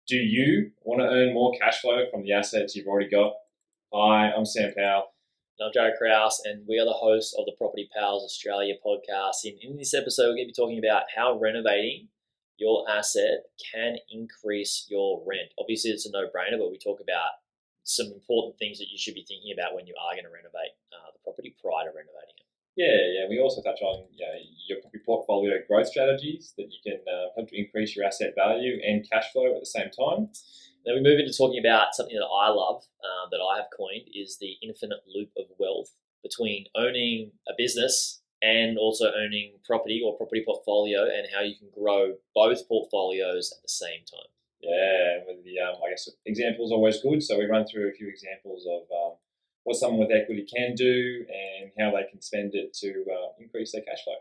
Do you want to earn more cash flow from the assets you've already got? Hi, I'm Sam Powell. And I'm Jaryd Krause, and we are the hosts of the Property Pals Australia podcast. In this episode, we're going to be talking about how renovating your asset can increase your rent. Obviously, it's a no-brainer, but we talk about some important things that you should be thinking about when you are going to renovate the property prior to renovating it. Yeah. We also touch on your property portfolio growth strategies that you can help to increase your asset value and cash flow at the same time. Then we move into talking about something that I love, that I have coined, is the infinite loop of wealth between owning a business and also owning property or property portfolio, and how you can grow both portfolios at the same time. Yeah, with the I guess examples are always good. So we run through a few examples of what someone with equity can do and how they can spend it to increase their cash flow.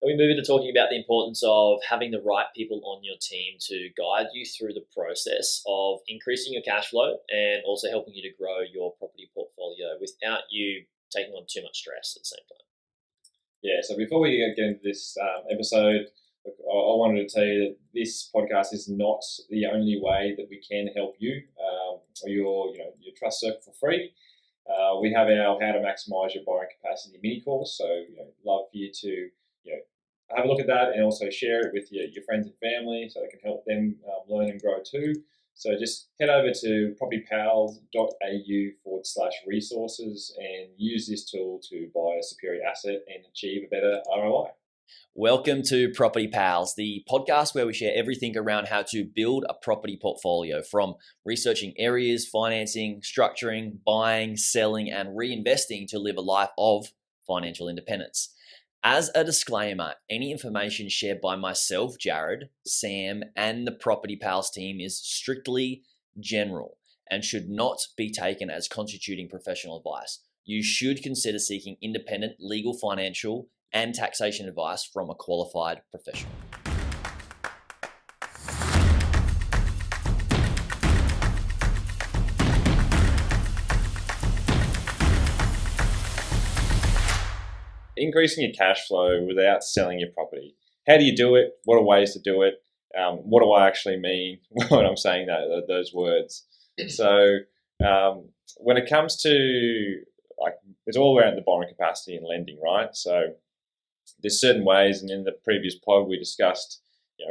And we move into talking about the importance of having the right people on your team to guide you through the process of increasing your cash flow and also helping you to grow your property portfolio without you taking on too much stress at the same time. Yeah, so before we get into this episode, look, I wanted to tell you that this podcast is not the only way that we can help you or your trust circle for free. We have our How to Maximize Your Borrowing Capacity mini course, so love for you to have a look at that and also share it with your friends and family so it can help them learn and grow too. So just head over to propertypals.au/resources and use this tool to buy a superior asset and achieve a better ROI. Welcome to Property Pals, the podcast where we share everything around how to build a property portfolio, from researching areas, financing, structuring, buying, selling, and reinvesting to live a life of financial independence. As a disclaimer, any information shared by myself, Jaryd, Sam, and the Property Pals team is strictly general and should not be taken as constituting professional advice. You should consider seeking independent legal, financial, and taxation advice from a qualified professional. Increasing your cash flow without selling your property. How do you do it? What are ways to do it? What do I actually mean when I'm saying those words? So when it comes to, it's all around the borrowing capacity and lending, right? So there's certain ways, and in the previous pod we discussed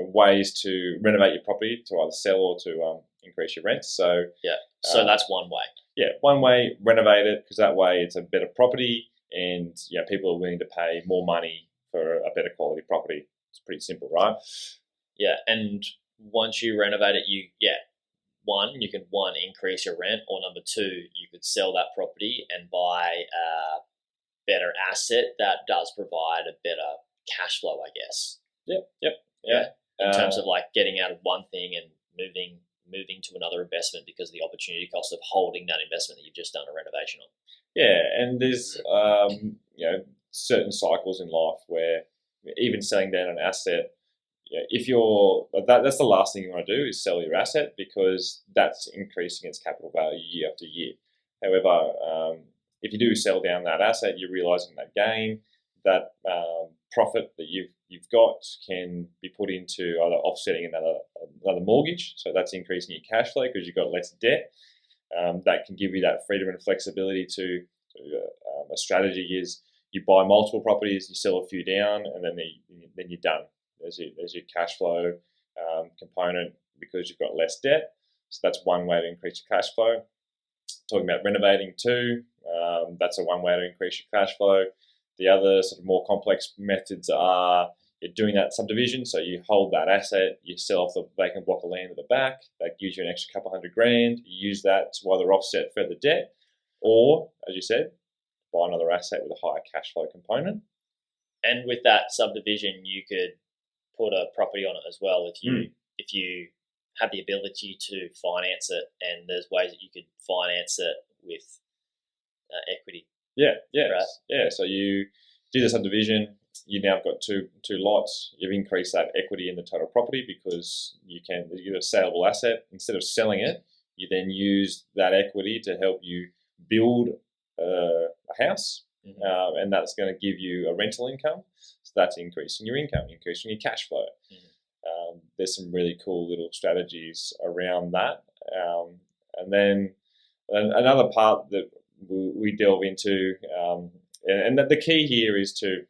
ways to renovate your property to either sell or to increase your rents. So that's one way. Yeah, one way, renovate it, because that way it's a better property. And people are willing to pay more money for a better quality property. It's pretty simple, right? Yeah, and once you renovate it, you can increase your rent, or number two, you could sell that property and buy a better asset that does provide a better cash flow, I guess. Yep. In terms of like getting out of one thing and moving to another investment because of the opportunity cost of holding that investment that you've just done a renovation on. Yeah, and there's certain cycles in life where even selling down an asset, if that's the last thing you want to do is sell your asset, because that's increasing its capital value year after year. However, if you do sell down that asset, you're realizing that gain, that profit that you've got can be put into either offsetting another mortgage, so that's increasing your cash flow because you've got less debt. That can give you that freedom and flexibility to a strategy is you buy multiple properties, you sell a few down, and then you're done. There's your cash flow component because you've got less debt. So that's one way to increase your cash flow. Talking about renovating too, that's a one way to increase your cash flow. The other sort of more complex methods are you're doing that subdivision, so you hold that asset, you sell off the vacant block of land at the back, that gives you an extra couple $100,000. You use that to either offset further debt, or, as you said, buy another asset with a higher cash flow component. And with that subdivision, you could put a property on it as well if you have the ability to finance it, and there's ways that you could finance it with equity. Yeah. So you do the subdivision. You now have got two lots. You've increased that equity in the total property because you've a saleable asset. Instead of selling it, you then use that equity to help you build a house, and that's going to give you a rental income. So that's increasing your income, increasing your cash flow. there's some really cool little strategies around that. And then another part that we delve into, and the key here is to,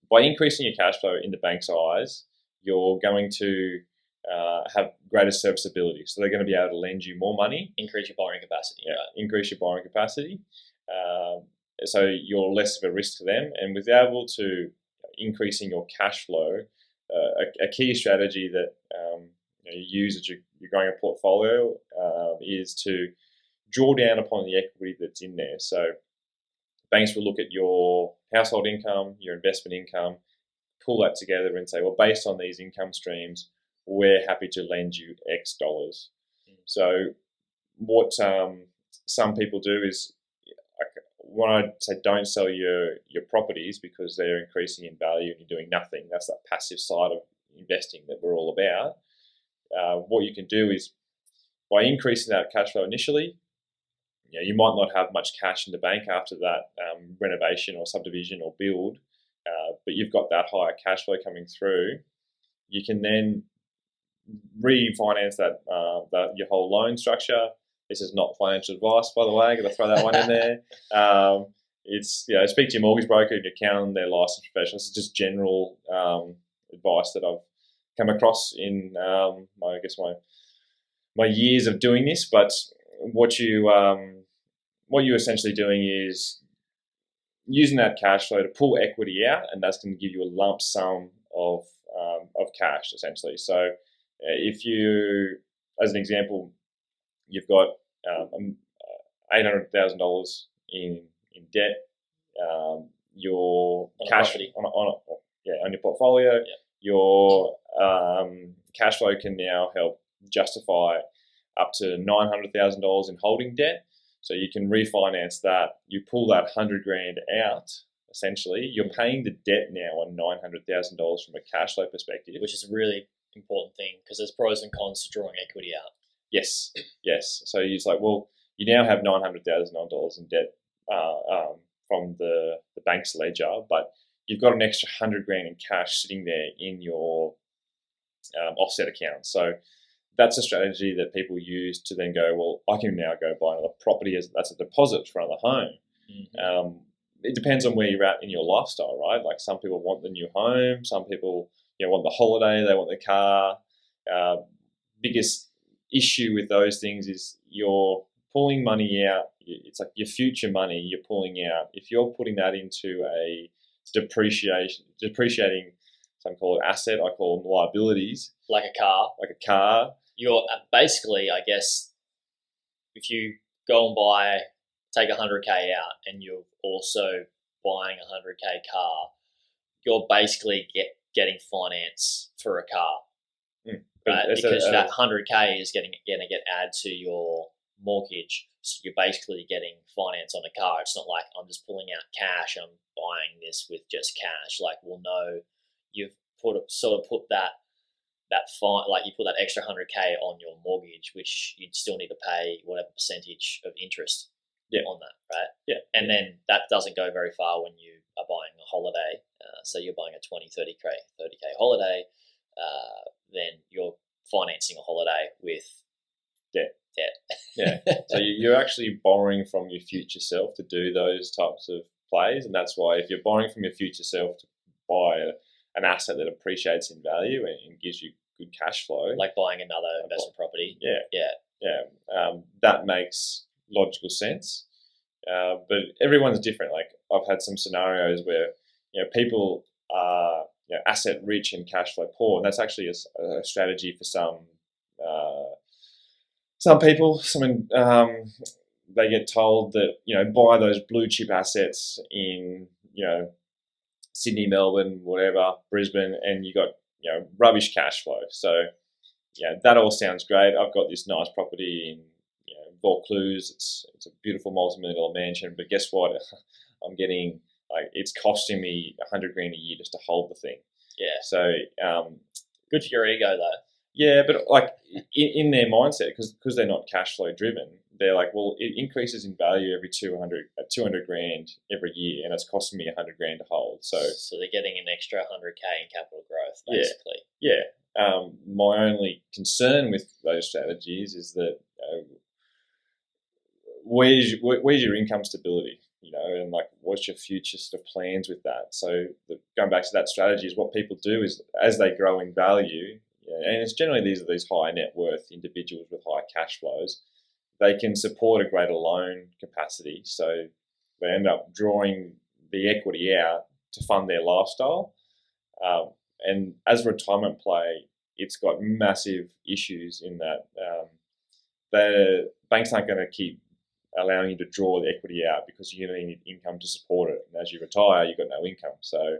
by increasing your cash flow in the bank's eyes, you're going to have greater serviceability. So they're going to be able to lend you more money. Increase your borrowing capacity. Yeah, right? Increase your borrowing capacity. So you're less of a risk to them. And with able to increasing your cash flow, a key strategy that you use as you're growing a portfolio is to draw down upon the equity that's in there. So banks will look at your household income, your investment income, pull that together and say, well, based on these income streams, we're happy to lend you X dollars. So what some people do is, when I say don't sell your properties because they're increasing in value and you're doing nothing, that's that passive side of investing that we're all about. What you can do is, by increasing that cash flow initially, you might not have much cash in the bank after that renovation or subdivision or build, but you've got that higher cash flow coming through. You can then refinance that your whole loan structure. This is not financial advice, by the way. I'm going to throw that one in there. It's speak to your mortgage broker and your accountant, they're licensed professionals. It's just general advice that I've come across in my years of doing this. But what you're essentially doing is using that cash flow to pull equity out, and that's going to give you a lump sum of cash essentially. So if you, as an example, you've got $800,000 in debt, your on cash on your portfolio, your cash flow can now help justify up to $900,000 in holding debt. So you can refinance that. You pull that $100,000 out. Essentially, you're paying the debt now on $900,000 from a cash flow perspective, which is a really important thing because there's pros and cons to drawing equity out. Yes. So you're like, well, you now have $900,000 in debt from the bank's ledger, but you've got an extra $100,000 in cash sitting there in your offset account. So that's a strategy that people use to then go, well, I can now go buy another property that's a deposit for another home. Mm-hmm. It depends on where you're at in your lifestyle, right? Like some people want the new home, some people want the holiday, they want the car. Biggest issue with those things is you're pulling money out. It's like your future money you're pulling out. If you're putting that into a depreciating, some call it asset, I call them liabilities. Like a car. You're basically, I guess, if you go and take $100,000 out and you're also buying a $100,000 car, you're basically getting finance for a car. Right? Because that $100,000 is going to get added to your mortgage, so you're basically getting finance on a car. It's not like I'm just pulling out cash and I'm buying this with just cash. Like, well, no, you've put that you put that extra $100,000 on your mortgage, which you'd still need to pay whatever percentage of interest on that, right? Yeah, and then that doesn't go very far when you are buying a holiday. So you're buying a $30,000 holiday. Then you're financing a holiday with debt. Yeah. So you're actually borrowing from your future self to do those types of plays, and that's why if you're borrowing from your future self to buy an asset that appreciates in value and gives you good cash flow, like buying another investment property. That makes logical sense. But everyone's different. Like I've had some scenarios where people are asset rich and cash flow poor, and that's actually a strategy for some people. They get told that buy those blue chip assets in Sydney, Melbourne, whatever, Brisbane, and you got rubbish cash flow. So that all sounds great. I've got this nice property in Vaucluse. It's a beautiful multi-million-dollar mansion, but guess what? I'm getting it's costing me $100,000 a year just to hold the thing. Yeah. So good for your ego though. Yeah, but in their mindset, because they're not cash flow driven, they're like, well, it increases in value every $200,000 every year, and it's costing me $100,000 to hold. So they're getting an extra $100,000 in capital growth, basically. Yeah. My only concern with those strategies is that where's your income stability, and like what's your future sort of plans with that. So going back to that strategy is what people do is as they grow in value, and it's generally these high net worth individuals with high cash flows, they can support a greater loan capacity. So they end up drawing the equity out to fund their lifestyle. And as a retirement play, it's got massive issues in that the banks aren't going to keep allowing you to draw the equity out because you're going to need income to support it. And as you retire, you've got no income. So,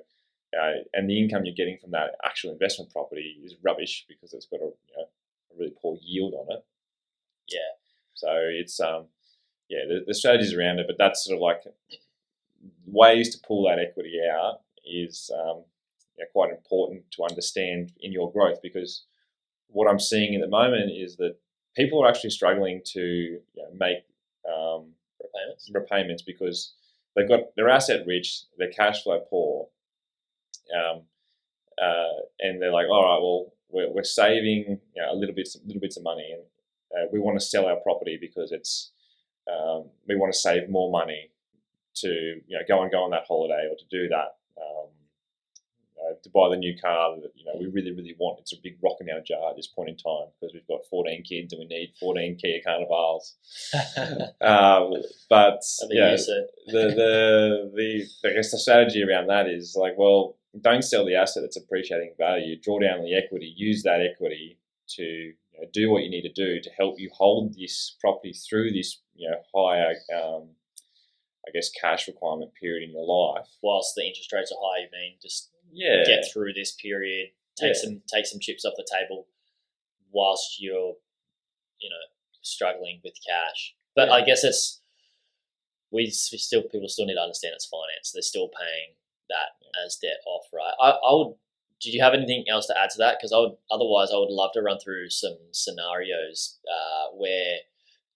and the income you're getting from that actual investment property is rubbish because it's got a really poor yield on it. Yeah. So it's the strategies around it, but that's sort of like ways to pull that equity out is quite important to understand in your growth, because what I'm seeing at the moment is that people are actually struggling to make repayments because they're asset rich, they're cash flow poor, and they're like, all right, well, we're saving little bits of money, and we want to sell our property because it's we want to save more money to go on that holiday, or to do that, to buy the new car that we really, really want. It's a big rock in our jar at this point in time because we've got 14 kids and we need 14 Kia Carnivals. But I guess the strategy around that is like, well, don't sell the asset that's appreciating value. Draw down the equity. Use that equity to do what you need to do to help you hold this property through this higher I guess cash requirement period in your life. Whilst the interest rates are high, you mean just get through this period, take some chips off the table, whilst you're struggling with cash. But I guess it's people still need to understand it's finance. They're still paying that as debt off, right? I would. Did you have anything else to add to that? Because I would love to run through some scenarios where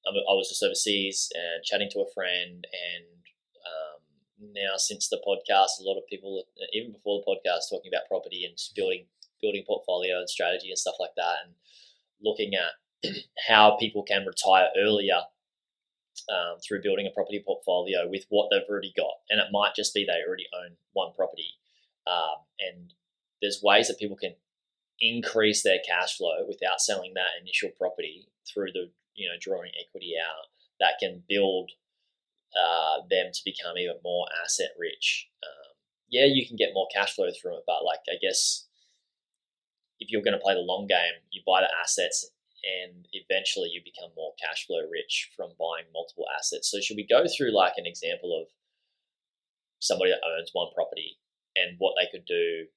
I was just overseas and chatting to a friend, and now since the podcast, a lot of people, even before the podcast, talking about property and building portfolio and strategy and stuff like that, and looking at how people can retire earlier through building a property portfolio with what they've already got. And it might just be they already own one property, and there's ways that people can increase their cash flow without selling that initial property through the drawing equity out, that can build them to become even more asset rich. You can get more cash flow through it, but I guess if you're going to play the long game, you buy the assets and eventually you become more cash flow rich from buying multiple assets. So should we go through an example of somebody that owns one property and what they could do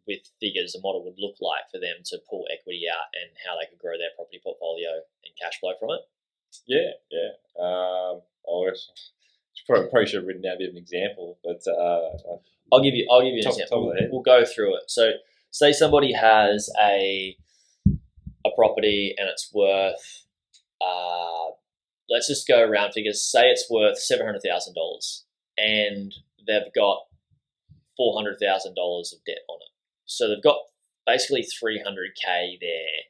with figures and what it would look like for them to pull equity out, and how they could grow their property portfolio and cash flow from it? Probably should have written down a bit of an example, but I'll give you an example. We'll go through it. So, say somebody has a property and it's worth, let's just go around figures. Say it's worth $700,000, and they've got $400,000 of debt on it. So they've got basically $300K there.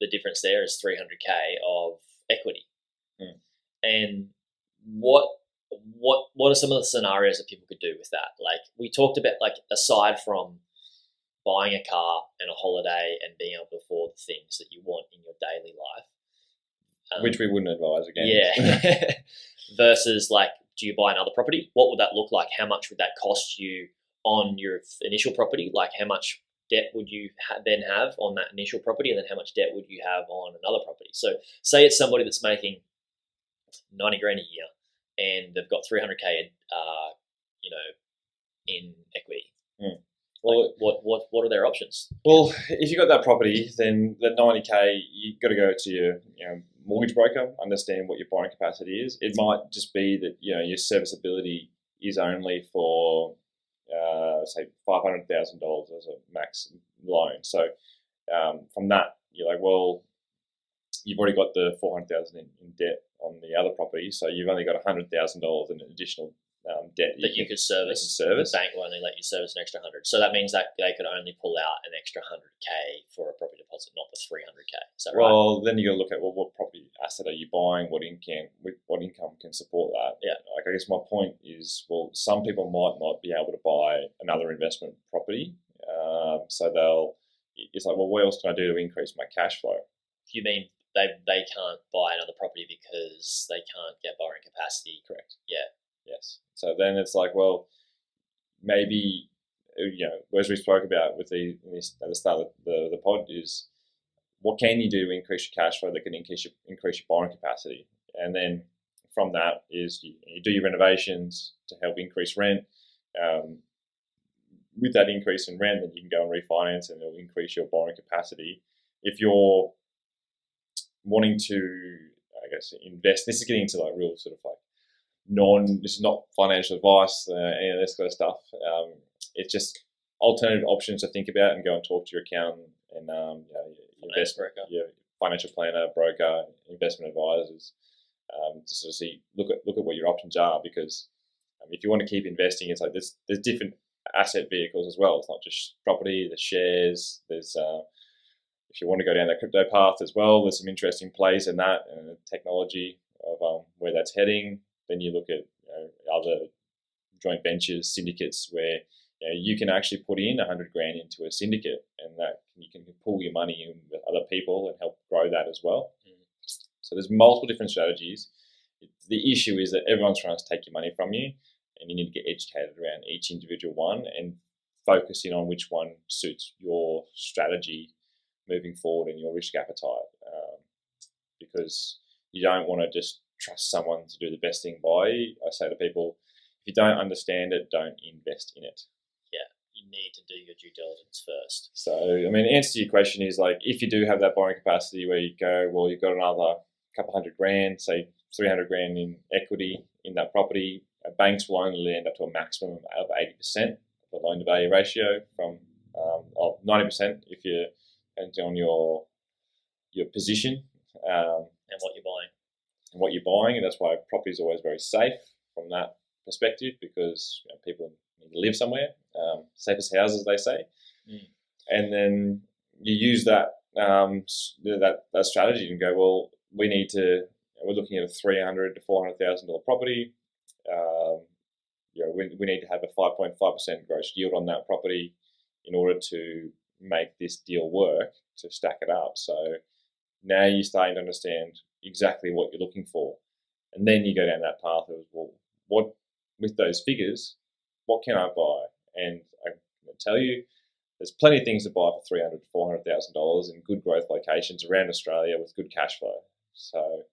The difference there is $300K of equity. And what are some of the scenarios that people could do with that? We talked about, aside from buying a car and a holiday and being able to afford the things that you want in your daily life, which we wouldn't advise again. Yeah. Versus do you buy another property? What would that look like? How much would that cost you on your initial property? How much debt would you then have on that initial property, and then how much debt would you have on another property? So say it's somebody that's making 90 grand a year and they've got 300K in equity. Well, what are their options? Well, if you got that property, then the 90K, you've got to go to your mortgage broker, understand what your borrowing capacity is. It might just be that your serviceability is only for say $500,000 as a max loan. So from that, you're like, well, you've already got the $400,000 in debt on the other property, so you've only got $100,000 in additional debt that you could service. service. The bank will only let you service an extra 100. So that means that they could only pull out an extra 100K for a property deposit, not the 300K. Is that right? Well, then you got to look at what property asset are you buying? What income can support that? Yeah. Like, I guess my point is, well, some people might not be able to buy another investment property, so it's like, well, what else can I do to increase my cash flow? You mean they can't buy another property because they can't get borrowing capacity? Correct. Yeah. Yes. So then it's like, well, maybe, as we spoke about with at the start of the pod, is what can you do to increase your cash flow that can increase your borrowing capacity? And then from that is you do your renovations to help increase rent. With that increase in rent, then you can go and refinance and it'll increase your borrowing capacity. If you're wanting to, I guess, invest, this is getting into like real sort of like this is not financial advice, any of this kind of stuff. It's just alternative options to think about and go and talk to your accountant and your financial planner, broker, investment advisors, to sort of look at what your options are, because if you want to keep investing, it's like there's different asset vehicles as well. It's not just property, there's shares, there's if you want to go down that crypto path as well, there's some interesting plays in that and the technology of where that's heading. Then you look at other joint ventures, syndicates, where you can actually put in 100 grand into a syndicate, and that you can pull your money in with other people and help grow that as well. So there's multiple different strategies. The issue is that everyone's trying to take your money from you, and you need to get educated around each individual one and focus in on which one suits your strategy moving forward and your risk appetite, because you don't want to just trust someone to do the best thing by you. I say to people, if you don't understand it, don't invest in it. Yeah, you need to do your due diligence first. So, I mean, answer to your question is, like, if you do have that borrowing capacity where you go, well, you've got another couple $100 grand, say 300 grand in equity in that property, banks will only lend up to a maximum of 80% of the loan to value ratio from 90% if you're on your position and what you're buying. And that's why property is always very safe from that perspective, because people need to live somewhere. Safest houses, they say. And then you use that strategy and go, well, we're looking at a $300,000 to $400,000 property. We need to have a 5.5% gross yield on that property in order to make this deal work, to stack it up. So now you're starting to understand exactly what you're looking for, and then you go down that path of, well, what with those figures, what can I buy? And I can tell you, there's plenty of things to buy for $300,000 to $400,000 in good growth locations around Australia with good cash flow. So,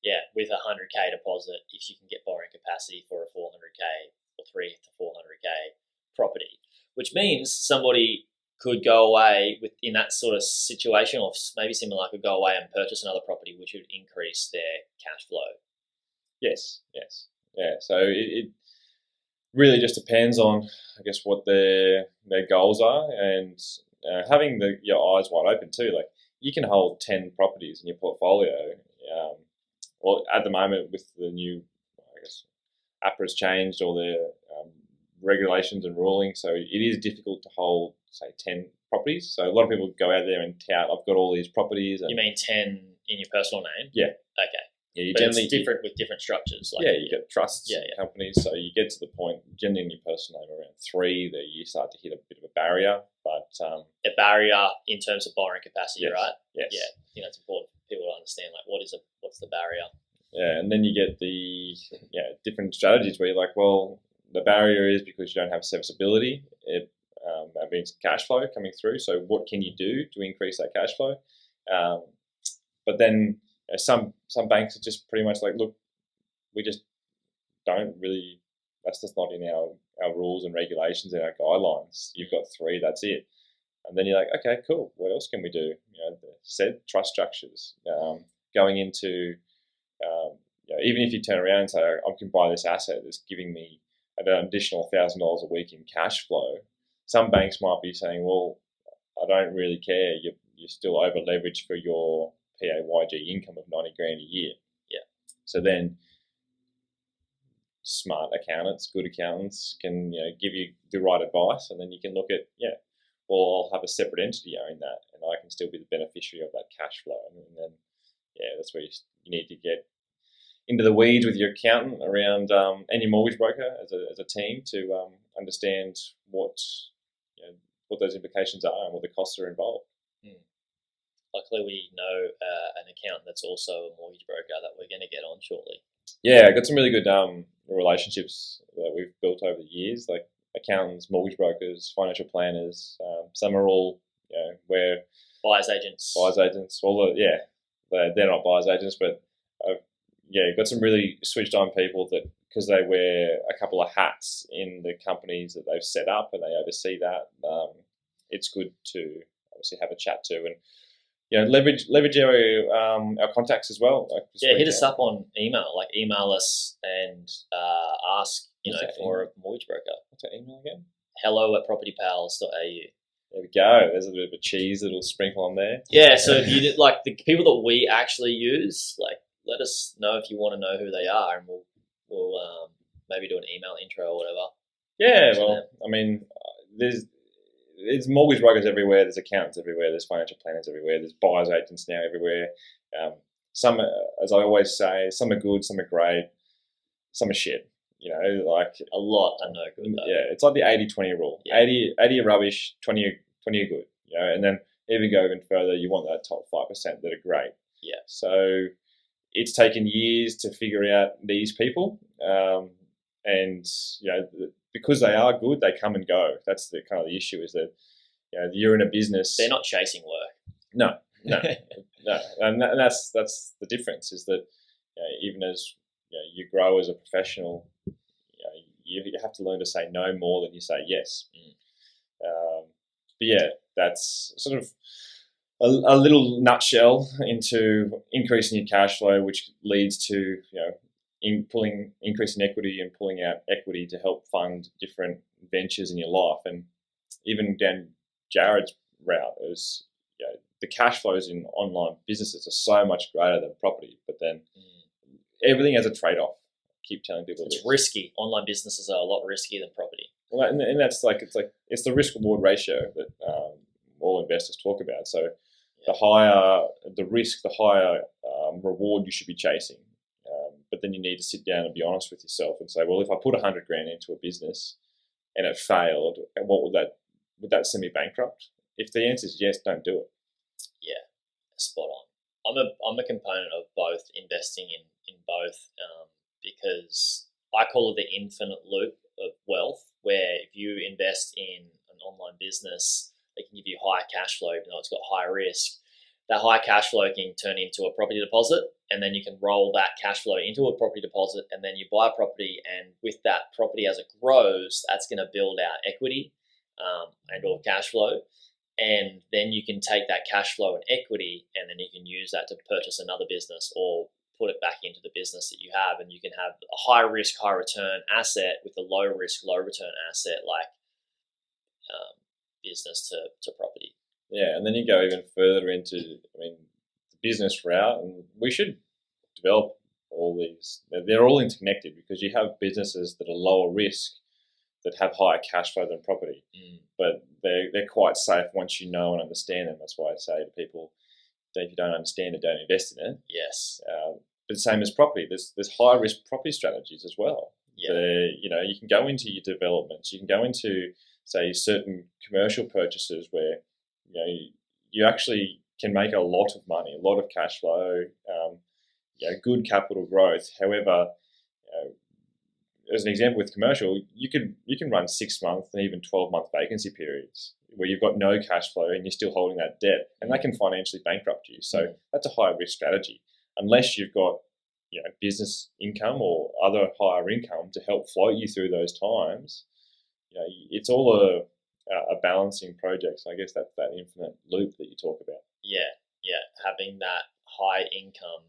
yeah, with a 100K deposit, if you can get borrowing capacity for a 400K or 3 to 400K property, which means somebody could go away in that sort of situation, or maybe similar, could go away and purchase another property, which would increase their cash flow. Yes. Yeah. So it really just depends on, I guess, what their goals are, and having your eyes wide open too. Like, you can hold 10 properties in your portfolio. Well, at the moment with the new, I guess, APRA's changed all their regulations and rulings, so it is difficult to hold, say, 10 properties. So a lot of people go out there and tout, I've got all these properties. And you mean 10 in your personal name? Yeah. Okay. Yeah, you but generally it's different with different structures. Like, you get trusts, companies. So you get to the point, generally in your personal name, around 3, that you start to hit a bit of a barrier. But a barrier in terms of borrowing capacity, yes, right? Yes. Yeah, I think that's important for people to understand. Like, what's the barrier? Yeah, and then you get the different strategies where you're like, well, the barrier is because you don't have serviceability. That means cash flow coming through. So what can you do to increase that cash flow? But then some banks are just pretty much like, look, we just don't really. That's just not in our rules and regulations and our guidelines. You've got 3, that's it. And then you're like, okay, cool. What else can we do? Said trust structures, going into. Even if you turn around and say, I can buy this asset that's giving me an additional $1,000 a week in cash flow, some banks might be saying, well, I don't really care. You're still over leveraged for your PAYG income of 90 grand a year. Yeah. So then smart accountants, good accountants can give you the right advice, and then you can look at well, I'll have a separate entity own that, and I can still be the beneficiary of that cash flow, and then that's where you need to get into the weeds with your accountant around and your mortgage broker as a team to understand what those implications are and what the costs are involved. Luckily, we know an accountant that's also a mortgage broker that we're going to get on shortly. Yeah, I got some really good relationships that we've built over the years, like accountants, mortgage brokers, financial planners. Some are all where buyers agents. All they're not buyers agents, but got some really switched on people that, because they wear a couple of hats in the companies that they've set up and they oversee that. It's good to obviously have a chat to and leverage our contacts as well. Hit us up on email. Like email us and ask for a mortgage broker. What's our email again? hello@propertypals.au. There we go. There's a bit of a cheese little sprinkle on there. Yeah. So if you did, like the people that we actually use, like let us know if you want to know who they are, and we'll maybe do an email intro or whatever. Yeah. Well, I mean, there's mortgage brokers everywhere. There's accountants everywhere. There's financial planners everywhere. There's buyers agents now everywhere. Some, as I always say, some are good, some are great, some are shit. Like a lot are no good though. Yeah, it's like the 80-20 rule. Yeah. 80 are rubbish, 20 are good. And then even go even further, you want that top 5% that are great. Yeah. So it's taken years to figure out these people, and because they are good, they come and go. That's the kind of the issue, is that you're in a business. They're not chasing work. No, and that's the difference, is that even as you grow as a professional, you have to learn to say no more than you say yes. But that's sort of a little nutshell into increasing your cash flow, which leads to increasing equity and pulling out equity to help fund different ventures in your life. And even down Jaryd's route, is the cash flows in online businesses are so much greater than property, but then everything has a trade-off. I keep telling people it's risky. Online businesses are a lot riskier than property. Well, and that's it's the risk-reward ratio that all investors talk about. So the higher the risk, the higher reward you should be chasing. But then you need to sit down and be honest with yourself and say, well, if I put $100,000 into a business and it failed, what would that send me bankrupt? If the answer is yes, don't do it. Yeah, spot on. I'm a component of both, investing in both, because I call it the infinite loop of wealth, where if you invest in an online business, they can give you higher cash flow, even though it's got higher risk. That high cash flow can turn into a property deposit, and then you can roll that cash flow into a property deposit, and then you buy a property, and with that property as it grows, that's going to build out equity and or cash flow. And then you can take that cash flow and equity, and then you can use that to purchase another business or put it back into the business that you have, and you can have a high risk, high return asset with a low risk, low return asset like business to property. Yeah, and then you go even further into, the business route, and we should develop all these. They're all interconnected, because you have businesses that are lower risk that have higher cash flow than property, but they're quite safe once you know and understand them. That's why I say to people that if you don't understand it, don't invest in it. Yes. But the same as property. There's high risk property strategies as well. Yeah. You can go into your developments. You can go into, say, certain commercial purchases where you actually can make a lot of money, a lot of cash flow, good capital growth. However, as an example with commercial, you can run 6-month and even 12-month vacancy periods where you've got no cash flow and you're still holding that debt, and that can financially bankrupt you. So that's a high risk strategy, unless you've got business income or other higher income to help float you through those times. It's all a balancing project. So I guess that's that infinite loop that you talk about. Yeah, having that high income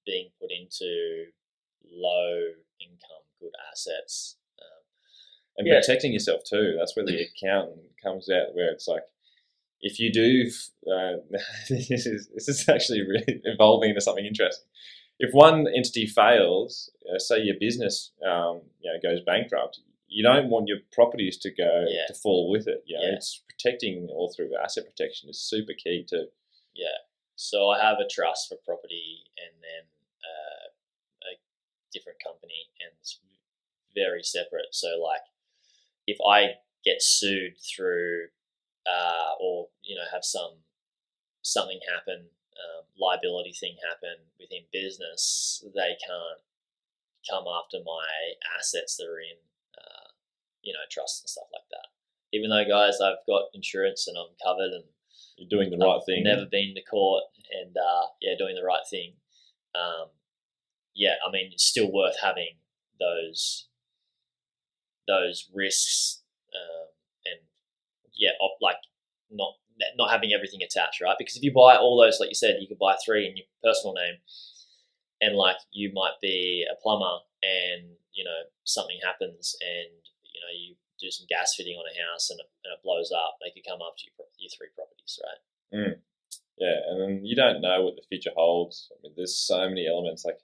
being put into low income good assets, and protecting yourself too. That's where the accountant comes out, where it's like, if you do, this is actually really evolving into something interesting. if one entity fails, say your business goes bankrupt, you don't want your properties to go to fall with it. It's protecting all through asset protection is super key too. Yeah. So I have a trust for property and then a different company, and it's very separate. So like if I get sued through or have something happen, liability thing happen within business, they can't come after my assets that are in trusts and stuff like that. Even though, guys, I've got insurance and I'm covered and you're doing the right thing. Never been to court and doing the right thing. I mean, it's still worth having those risks and like not having everything attached, right? Because if you buy all those, like you said, you could buy 3 in your personal name, and like you might be a plumber and something happens and you do some gas fitting on a house and it blows up, they could come after your 3 properties, right? Yeah, and then you don't know what the future holds. I mean, there's so many elements. Like,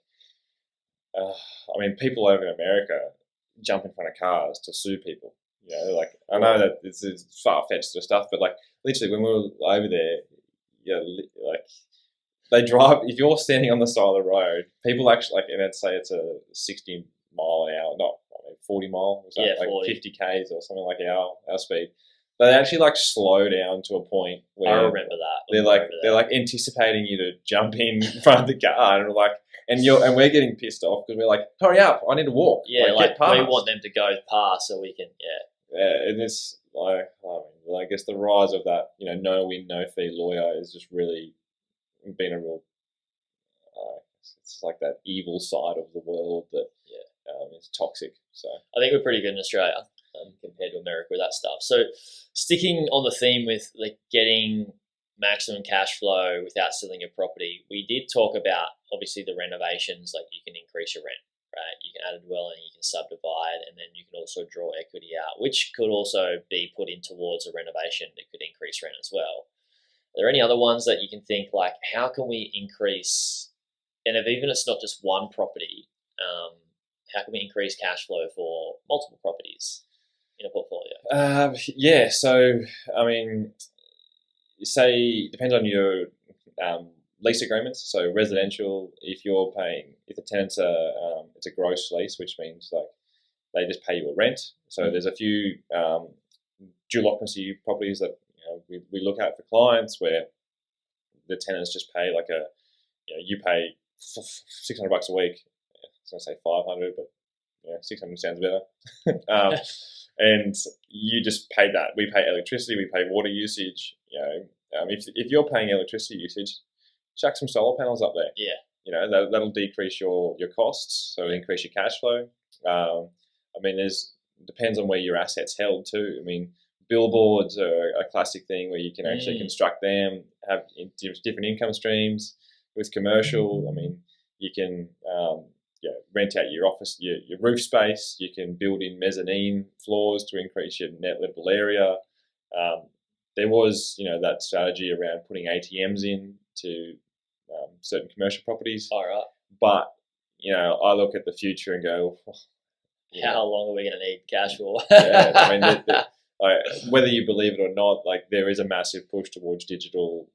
people over in America jump in front of cars to sue people. Like I know that this is far-fetched sort of stuff, but like literally when we were over there, like they drive. If you're standing on the side of the road, people actually and let's say it's a 60 mile an hour, not 40 mile, like 40. 50 k's or something like our speed. They actually slow down to a point where I remember that. They're anticipating you to jump in front of the car and and we're getting pissed off because we're like, hurry up, I need to walk. Yeah, get past. We want them to go past so we can and it's I guess the rise of that no win no fee lawyer is just really been a real it's like that evil side of the world that is toxic. So I think we're pretty good in Australia compared to America with that stuff. So sticking on the theme with getting maximum cash flow without selling your property, we did talk about obviously the renovations. Like you can increase your rent, right? You can add a dwelling, you can subdivide, and then you can also draw equity out, which could also be put in towards a renovation that could increase rent as well. Are there any other ones that you can think how can we increase, and if even it's not just one property, how can we increase cash flow for multiple properties in a portfolio? So I mean, say depends on your lease agreements. So residential, if the tenants are it's a gross lease, which means they just pay you a rent. So there's a few dual occupancy properties that we look at for clients where the tenants just pay you pay $600 a week. I was going to say 500, but 600 sounds better. And you just pay that. We pay electricity, we pay water usage. If you're paying electricity usage, chuck some solar panels up there. Yeah. That'll decrease your costs, so increase your cash flow. Depends on where your assets held too. I mean, billboards are a classic thing where you can actually construct them, have different income streams. With commercial, I mean, you can rent out your office, your roof space. You can build in mezzanine floors to increase your net lettable area. There was, that strategy around putting ATMs in to certain commercial properties. All right. But, I look at the future and go, how long are we going to need cash for? Whether you believe it or not, there is a massive push towards digital,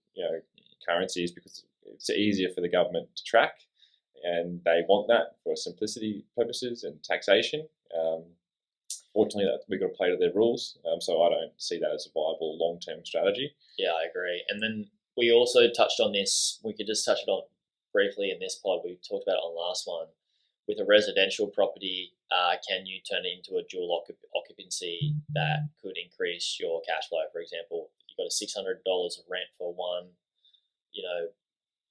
currencies because it's easier for the government to track, and they want that for simplicity purposes and taxation. Fortunately, we've got to play to their rules, so I don't see that as a viable long-term strategy. Yeah, I agree. And then we also touched on this. We could just touch it on briefly in this pod. We talked about it on the last one. With a residential property, can you turn it into a dual occupancy that could increase your cash flow? For example, you've got a $600 of rent for one,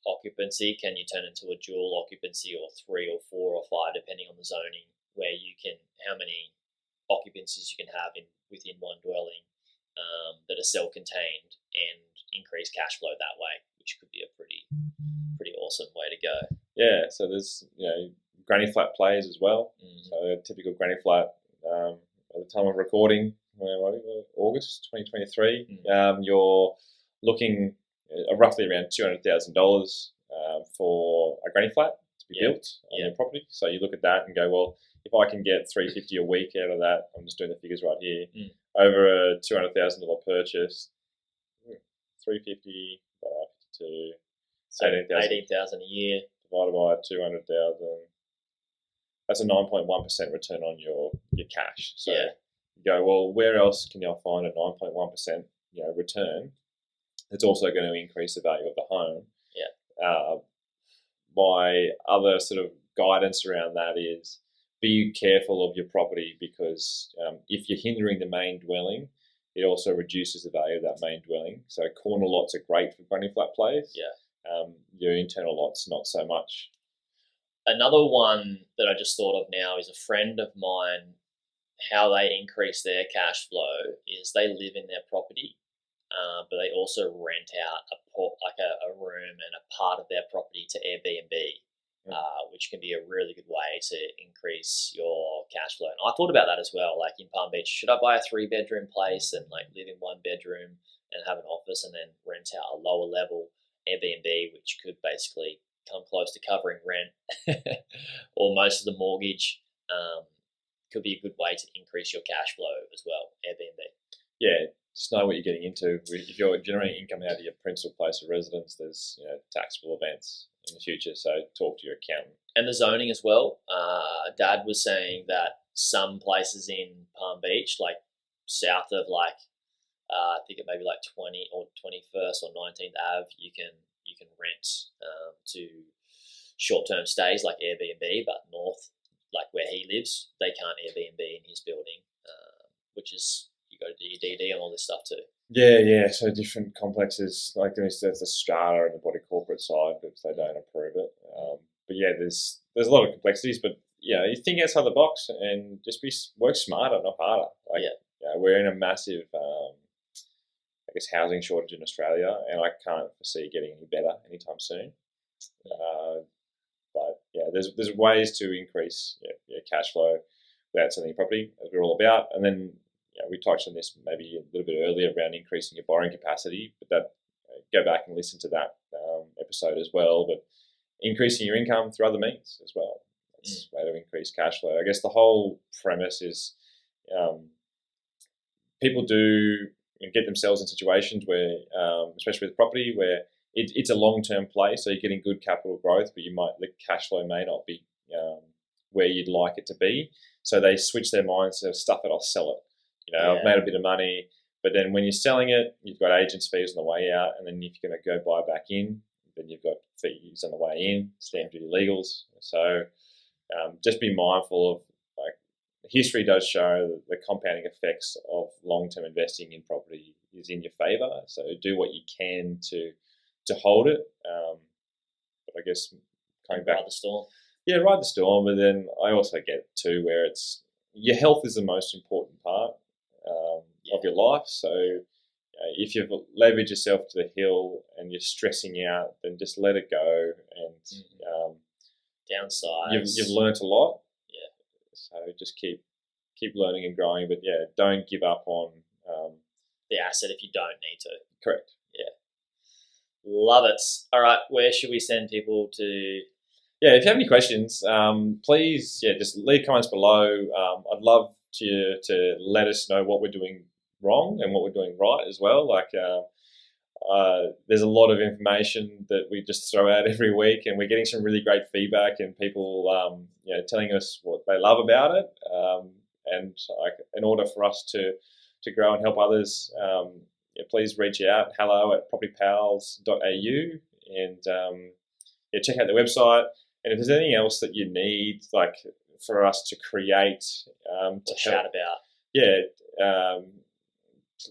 occupancy. Can you turn it into a dual occupancy or 3 or 4 or 5, depending on the zoning, where how many occupancies you can have within one dwelling that are self-contained and increase cash flow that way, which could be a pretty awesome way to go. Yeah, so there's granny flat plays as well. So a typical granny flat at the time of recording, August 2023, you're looking roughly around $200,000 for a granny flat to to be Yeah. built on your property. So you look at that and go, well, if I can get $350 a week out of that, I'm just doing the figures right here, over a $200,000 purchase, $350 to So 18,000 18,000 a year divided by 200,000. That's a 9.1% return on your cash. So you go, well, where else can you find a 9.1% return? It's also going to increase the value of the home. My other sort of guidance around that is be careful of your property, because if you're hindering the main dwelling, it also reduces the value of that main dwelling. So corner lots are great for bunny flat plays. Your internal lots, not so much. Another one that I just thought of now is a friend of mine. How they increase their cash flow is they live in their property, but they also rent out a room and a part of their property to Airbnb, which can be a really good way to increase your cash flow. And I thought about that as well. Like in Palm Beach, should I buy a 3-bedroom place and like live in 1 bedroom and have an office, and then rent out a lower level Airbnb, which could basically come close to covering rent or most of the mortgage? Could be a good way to increase your cash flow as well, Airbnb. Yeah, just know what you're getting into. If you're generating income out of your principal place of residence, there's taxable events in the future, so talk to your accountant. And the zoning as well. Dad was saying that some places in Palm Beach, like south of I think it may be like 20 or 21st or 19th Ave, you can rent to short-term stays like Airbnb, but north, like where he lives, they can't Airbnb in his building, which is, you got to do your DD and all this stuff too. Yeah. So different complexes, like there's the strata and the body corporate side, but they don't approve it. But yeah, there's a lot of complexities. But you think outside the box and just work smarter, not harder. We're in a massive, housing shortage in Australia, and I can't foresee getting any better anytime soon. But there's ways to increase your cash flow without selling your property, as we're all about. And then we touched on this maybe a little bit earlier around increasing your borrowing capacity, but that go back and listen to that episode as well. But increasing your income through other means as well. That's a way to increase cash flow. I guess the whole premise is people do get themselves in situations where, especially with property, where it's a long-term play, so you're getting good capital growth, but the cash flow may not be where you'd like it to be. So they switch their minds to stuff it, I'll sell it. I've made a bit of money, but then when you're selling it, you've got agents' fees on the way out, and then if you're going to go buy back in, then you've got fees on the way in, stamp duty, legals. So just be mindful of, history does show that the compounding effects of long-term investing in property is in your favour. So do what you can to hold it. But I guess coming back, ride the storm. Yeah, ride the storm. But then I also get too where it's your health is the most important part of your life. So if you've leveraged yourself to the hill and you're stressing out, then just let it go. And downsides. You've learnt a lot. So just keep learning and growing, but don't give up on the asset if you don't need to. Correct. Yeah. Love it. All right, where should we send people to? Yeah, if you have any questions, please just leave comments below. I'd love to let us know what we're doing wrong and what we're doing right as well. There's a lot of information that we just throw out every week, and we're getting some really great feedback and people telling us what they love about it. And in order for us to grow and help others, please reach out, hello@propertypals.au, and check out the website. And if there's anything else that you need, for us to create, to chat about,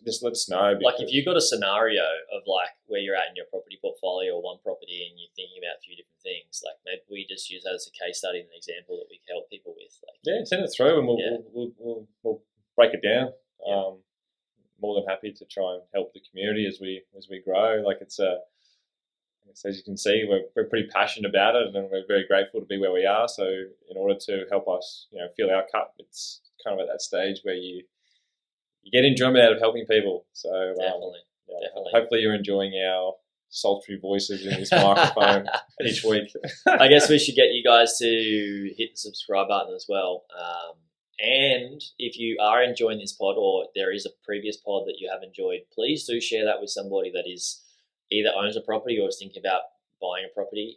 just let us know. If you've got a scenario of where you're at in your property portfolio or one property and you're thinking about a few different things, maybe we just use that as a case study and an example that we can help people with. Send it through and we'll break it down. More than happy to try and help the community as we grow. As you can see, we're pretty passionate about it, and we're very grateful to be where we are. So in order to help us, fill our cup, it's kind of at that stage where you get enjoyment out of helping people. So definitely. Hopefully you're enjoying our sultry voices in this microphone each week. I guess we should get you guys to hit the subscribe button as well. And if you are enjoying this pod, or there is a previous pod that you have enjoyed, please do share that with somebody that is either owns a property or is thinking about buying a property,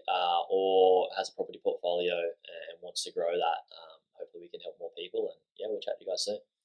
or has a property portfolio and wants to grow that. Hopefully we can help more people. And yeah, we'll chat to you guys soon.